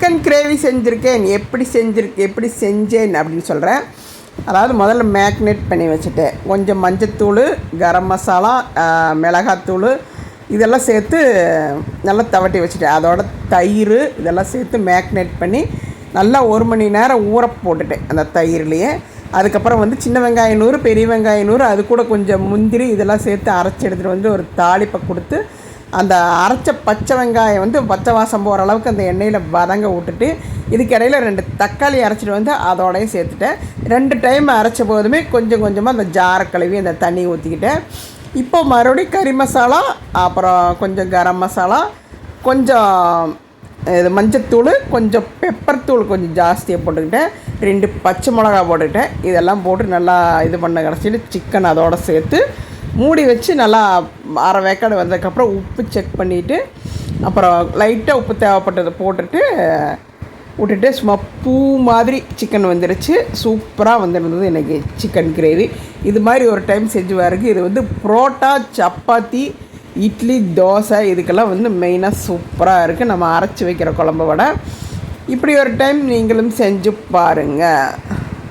Chicken gravy செஞ்சுருக்கேன். எப்படி செஞ்சேன் அப்படின்னு சொல்கிறேன். அதாவது முதல்ல மேக்னேட் பண்ணி வச்சுட்டேன். கொஞ்சம் மஞ்சத்தூள், கரம் மசாலா, மிளகாத்தூள் இதெல்லாம் சேர்த்து நல்லா தவட்டி வச்சுட்டேன். அதோட தயிர் இதெல்லாம் சேர்த்து மேக்னேட் பண்ணி நல்லா 1 மணி நேரம் ஊற போட்டுட்டேன் அந்த தயிர்லேயே. அதுக்கப்புறம் வந்து சின்ன வெங்காயம் 100, பெரிய வெங்காயம் 100, அது கூட கொஞ்சம் முந்திரி இதெல்லாம் சேர்த்து அரைச்சி எடுத்துகிட்டு வந்து ஒரு தாளிப்பை கொடுத்து அந்த அரைச்ச பச்சை வெங்காயம் வந்து பச்சை வாசம் போகிற அளவுக்கு அந்த எண்ணெயில் வதங்க விட்டுட்டு இதுக்கு இடையில் 2 தக்காளி அரைச்சிட்டு வந்து அதோடையும் சேர்த்துட்டேன். 2 டைம் அரைச்ச போதுமே கொஞ்சம் கொஞ்சமாக அந்த ஜாரை கழுவி அந்த தண்ணி ஊற்றிக்கிட்டேன். இப்போ மறுபடியும் கறி மசாலா, அப்புறம் கொஞ்சம் கரம் மசாலா, கொஞ்சம் இது மஞ்சத்தூள், கொஞ்சம் பெப்பர் தூள் கொஞ்சம் ஜாஸ்தியாக போட்டுக்கிட்டேன். 2 பச்சை மிளகா போட்டுக்கிட்டேன். இதெல்லாம் போட்டு நல்லா இது பண்ண கடைசியில் சிக்கன் அதோடு சேர்த்து மூடி வச்சு நல்லா அரை வேக்காடு வந்ததுக்கப்புறம் உப்பு செக் பண்ணிவிட்டு அப்புறம் லைட்டாக உப்பு தேவைப்பட்டதை போட்டுட்டு விட்டுட்டு சும்மா பூ மாதிரி சிக்கன் வந்துருச்சு. சூப்பராக வந்துருந்தது இன்றைக்கி சிக்கன் கிரேவி. இது மாதிரி ஒரு டைம் செஞ்சு பாருங்க. இது வந்து புரோட்டா, சப்பாத்தி, இட்லி, தோசை இதுக்கெல்லாம் வந்து மெயினாக சூப்பராக இருக்குது. நம்ம அரைச்சி வைக்கிற குழம்பை விட இப்படி ஒரு டைம் நீங்களும் செஞ்சு பாருங்கள்.